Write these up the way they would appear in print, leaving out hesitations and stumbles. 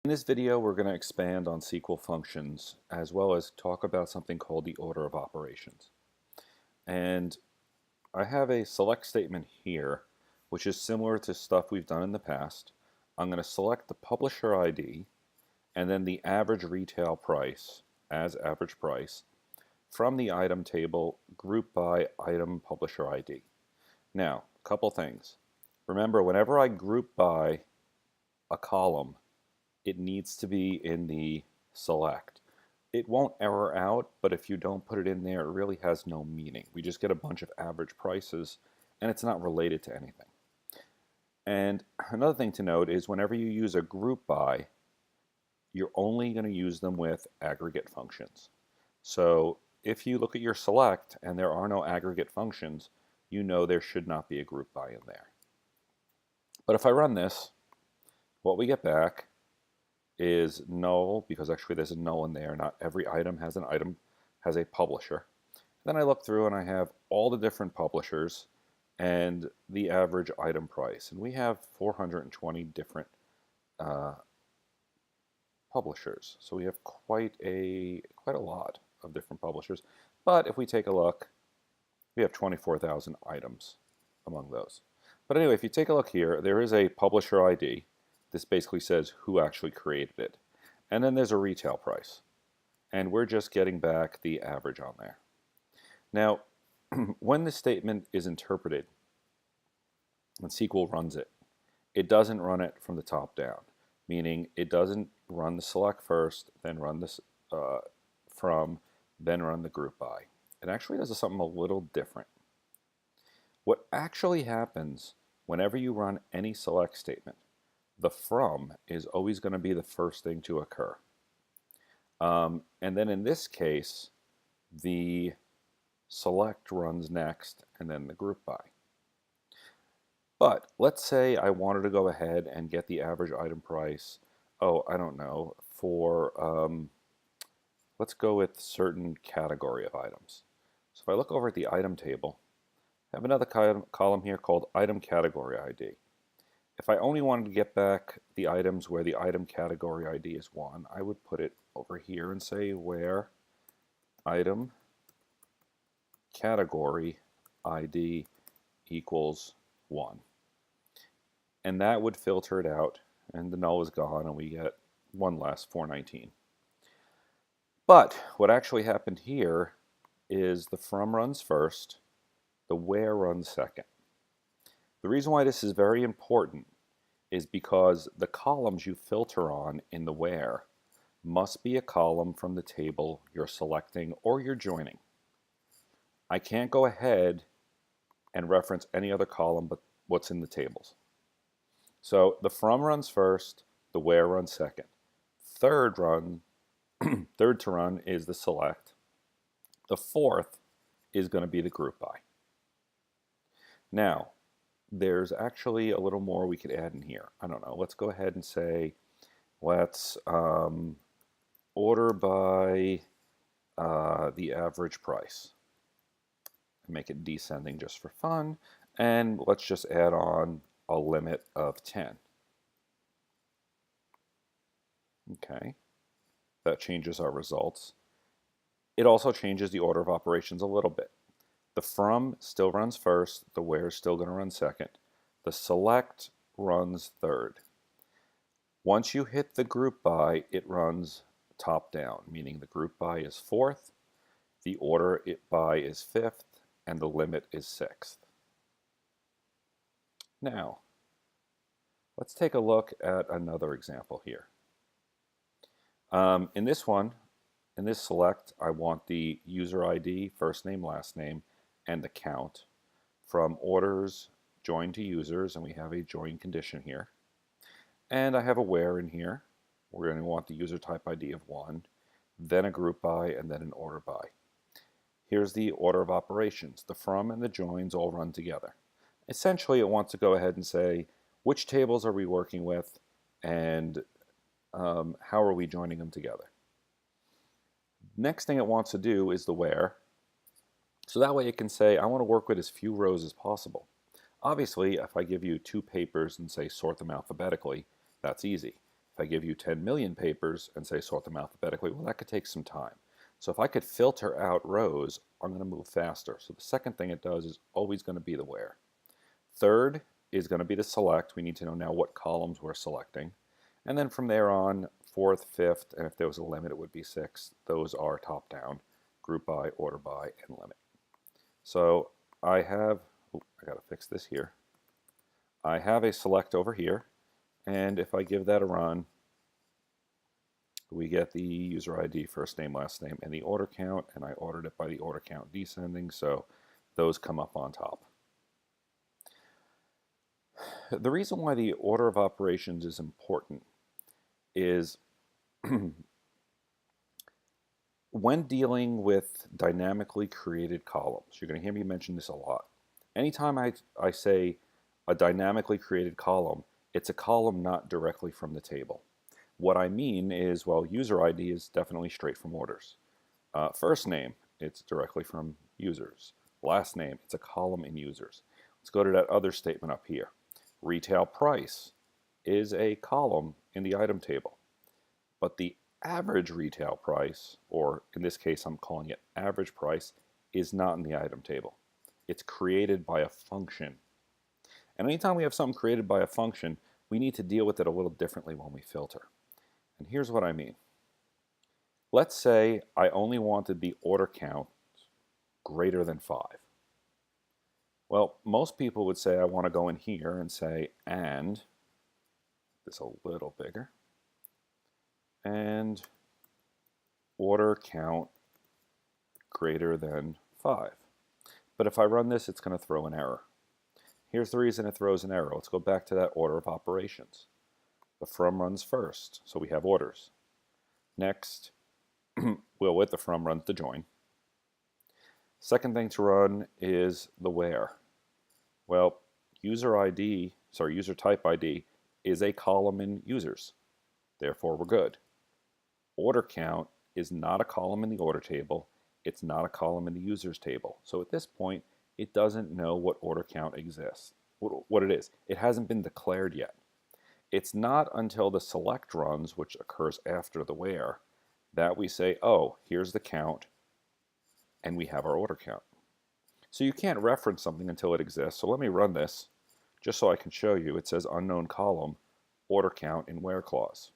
In this video, we're going to expand on SQL functions as well as talk about something called the order of operations. And I have a select statement here, which is similar to stuff we've done in the past. I'm going to select the publisher ID and then the average retail price as average price from the item table grouped by item publisher ID. Now, a couple things. Remember, whenever I group by a column, it needs to be in the select. It won't error out, but if you don't put it in there, it really has no meaning. We just get a bunch of average prices, and it's not related to anything. And another thing to note is whenever you use a group by, you're only going to use them with aggregate functions. So if you look at your select and there are no aggregate functions, you know there should not be a group by in there. But if I run this, what we get back is null, because actually there's a null in there. Not every item has a publisher. Then I look through and I have all the different publishers and the average item price. And we have 420 different publishers. So we have quite a lot of different publishers. But if we take a look, we have 24,000 items among those. But anyway, if you take a look here, there is a publisher ID. This basically says who actually created it. And then there's a retail price. And we're just getting back the average on there. Now, when the statement is interpreted, when SQL runs it, it doesn't run it from the top down, meaning it doesn't run the select first, then run this then run the group by. It actually does something a little different. What actually happens whenever you run any select statement, the from is always going to be the first thing to occur. And then in this case, the select runs next and then the group by. But let's say I wanted to go ahead and get the average item price, I don't know, for, let's go with a certain category of items. So if I look over at the item table, I have another column here called item category ID. If I only wanted to get back the items where the item category ID is 1, I would put it over here and say where item category ID equals 1. And that would filter it out, and the null is gone, and we get one less, 419. But what actually happened here is the from runs first, the where runs second. The reason why this is very important is because the columns you filter on in the where must be a column from the table you're selecting or you're joining. I can't go ahead and reference any other column but what's in the tables. So the from runs first, the where runs second. Third to run is the select. The fourth is going to be the group by. Now, there's actually a little more we could add in here. I don't know. Let's go ahead and say, let's order by the average price. Make it descending just for fun. And let's just add on a limit of 10. Okay. That changes our results. It also changes the order of operations a little bit. The from still runs first, the where is still going to run second. The select runs third. Once you hit the group by, it runs top down, meaning the group by is fourth, the order it by is fifth, and the limit is sixth. Now, let's take a look at another example here. In this select, I want the user ID, first name, last name, and the count from orders joined to users, and we have a join condition here. And I have a where in here. We're going to want the user type ID of 1, then a group by, and then an order by. Here's the order of operations. The from and the joins all run together. Essentially, it wants to go ahead and say, which tables are we working with, and how are we joining them together? Next thing it wants to do is the where. So that way it can say, I want to work with as few rows as possible. Obviously, if I give you 2 papers and say sort them alphabetically, that's easy. If If I give you 10 million papers and say sort them alphabetically, well, that could take some time. So if I could filter out rows, I'm going to move faster. So the second thing it does is always going to be the where. Third is going to be the select. We need to know now what columns we're selecting. And then from there on, fourth, fifth, and if there was a limit, it would be sixth. Those are top-down, group by, order by, and limit. So I have, I got to fix this here. I have a select over here, and if I give that a run, we get the user ID, first name, last name, and the order count, and I ordered it by the order count descending, so those come up on top. The reason why the order of operations is important is when dealing with dynamically created columns. You're going to hear me mention this a lot. Anytime I say a dynamically created column, it's a column not directly from the table. What I mean is, well, user ID is definitely straight from orders. First name, it's directly from users. Last name, it's a column in users. Let's go to that other statement up here. Retail price is a column in the item table. But the average retail price, or in this case I'm calling it average price, is not in the item table. It's created by a function. And anytime we have something created by a function, we need to deal with it a little differently when we filter. And here's what I mean. Let's say I only wanted the order count greater than 5. Well, most people would say I want to go in here and say and, this a little bigger, and order count greater than 5. But if I run this, it's going to throw an error. Here's the reason it throws an error. Let's go back to that order of operations. The from runs first, so we have orders. Next, with the from runs the join. Second thing to run is the where. Well, user type ID is a column in users. Therefore, we're good. Order count is not a column in the order table. It's not a column in the users table. So at this point, it doesn't know what order count exists, what it is. It hasn't been declared yet. It's not until the select runs, which occurs after the where, that we say, oh, here's the count, and we have our order count. So you can't reference something until it exists. So let me run this, just so I can show you. It says unknown column, order count in where clause.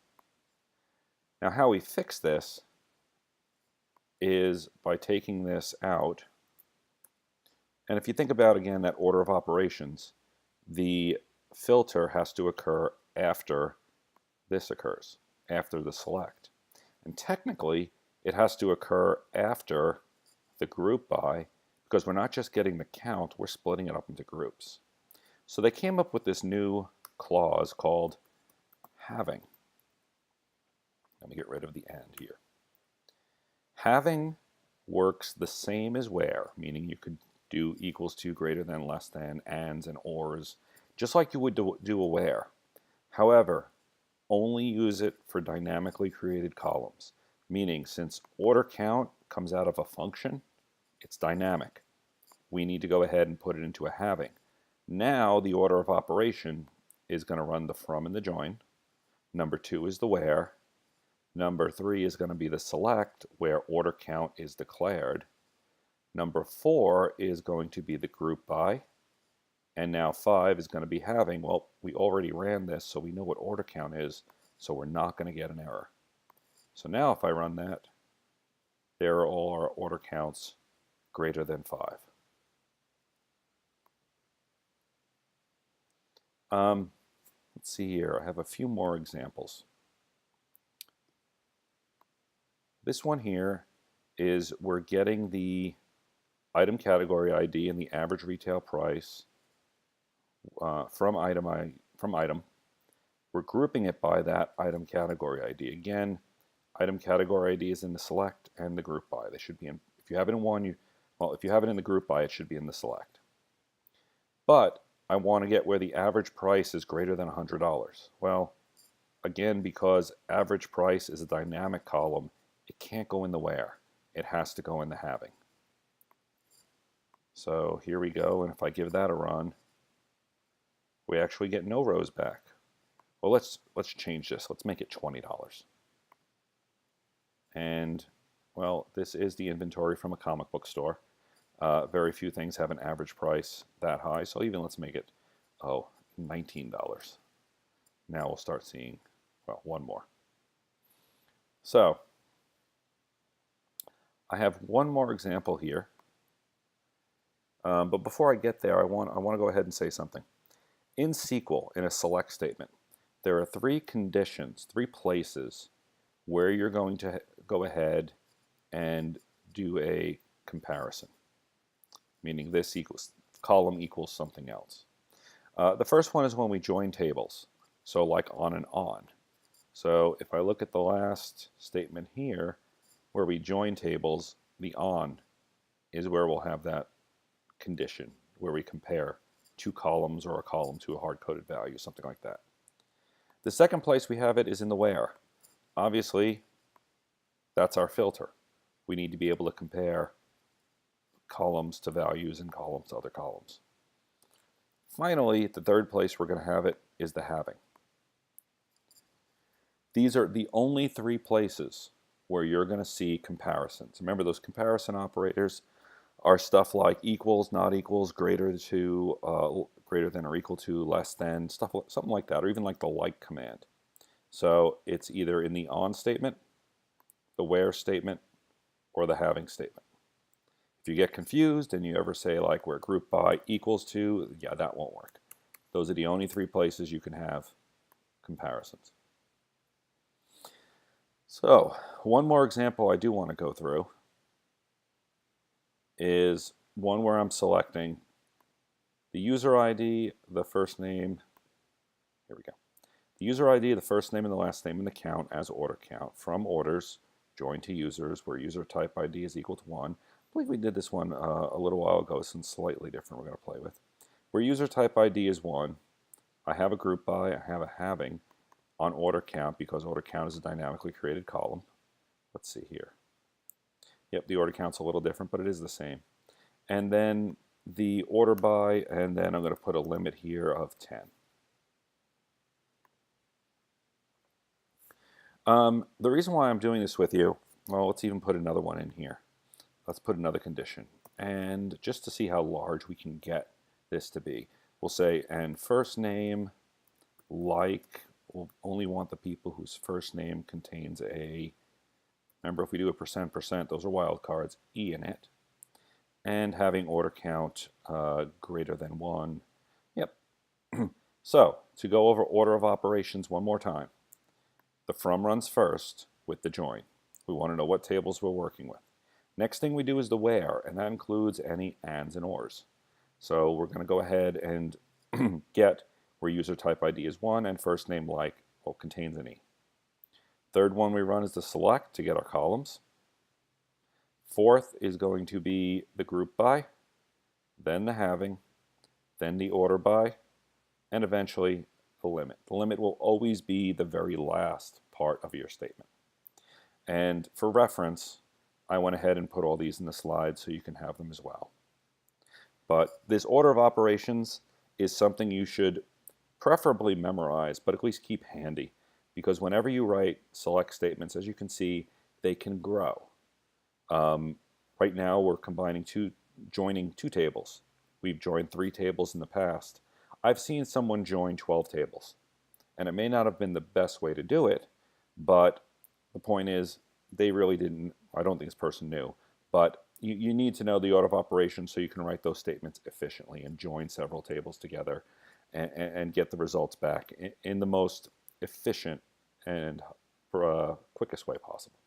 Now how we fix this is by taking this out. And if you think about, again, that order of operations, the filter has to occur after this occurs, after the select. And technically, it has to occur after the group by, because we're not just getting the count, we're splitting it up into groups. So they came up with this new clause called having. Let me get rid of the and here. Having works the same as where, meaning you could do equals to, greater than, less than, ands and ors, just like you would do a where. However, only use it for dynamically created columns, meaning since order count comes out of a function, it's dynamic. We need to go ahead and put it into a having. Now the order of operation is going to run the from and the join. Number 2 is the where. Number 3 is going to be the select, where order count is declared. Number 4 is going to be the group by. And now 5 is going to be having. Well, we already ran this, so we know what order count is, so we're not going to get an error. So now if I run that, there are all our order counts greater than 5. Let's see here. I have a few more examples. This one here is we're getting the item category ID and the average retail price from item. We're grouping it by that item category ID. Again, item category ID is in the select and the group by. They should be in. If you have it in one, if you have it in the group by, it should be in the select. But I want to get where the average price is greater than $100. Well, again, because average price is a dynamic column, it can't go in the where. It has to go in the having. So here we go, and if I give that a run, we actually get no rows back. well, let's change this. Let's make it $20. And, well, this is the inventory from a comic book store. Very few things have an average price that high, so even let's make it, $19. Now we'll start seeing, well, one more. So, I have one more example here. But before I get there, I want to go ahead and say something. In SQL, in a select statement, there are three conditions, three places where you're going to go ahead and do a comparison, meaning this column equals something else. The first one is when we join tables, so like on and on. So if I look at the last statement here, where we join tables, the on is where we'll have that condition, where we compare two columns or a column to a hard-coded value, something like that. The second place we have it is in the where. Obviously, that's our filter. We need to be able to compare columns to values and columns to other columns. Finally, the third place we're going to have it is the having. These are the only three places where you're going to see comparisons. Remember, those comparison operators are stuff like equals, not equals, greater than or equal to, less than, something like that, or even like the like command. So it's either in the on statement, the where statement, or the having statement. If you get confused and you ever say like where group by equals to, yeah, that won't work. Those are the only three places you can have comparisons. So one more example I do want to go through is one where I'm selecting the user ID, the first name, here we go. The user ID, the first name and the last name, and the count as order count from orders joined to users where user type ID is equal to 1. I believe we did this one a little while ago. It's slightly different we're going to play with. Where user type ID is 1, I have a group by, I have a having on order count because order count is a dynamically created column. Let's see here. Yep, the order count's a little different, but it is the same. And then the order by, and then I'm going to put a limit here of 10. The reason why I'm doing this with you, well, let's even put another one in here. Let's put another condition. And just to see how large we can get this to be, we'll say, and first name, like, we'll only want the people whose first name contains a, remember if we do a %%, those are wildcards, E in it. And having order count greater than 1. Yep. So, to go over order of operations one more time. The from runs first with the join. We want to know what tables we're working with. Next thing we do is the where, and that includes any ands and ors. So we're going to go ahead and get where user type ID is 1 and first name like, well, contains an E. Third one we run is the select to get our columns. Fourth is going to be the group by, then the having, then the order by, and eventually the limit. The limit will always be the very last part of your statement. And for reference, I went ahead and put all these in the slide so you can have them as well. But this order of operations is something you should preferably memorize, but at least keep handy, because whenever you write select statements, as you can see, they can grow. Right now we're joining two tables. We've joined 3 tables in the past. I've seen someone join 12 tables, and it may not have been the best way to do it, but the point is they really didn't, I don't think this person knew, but you need to know the order of operations so you can write those statements efficiently and join several tables together and get the results back in the most efficient and quickest way possible.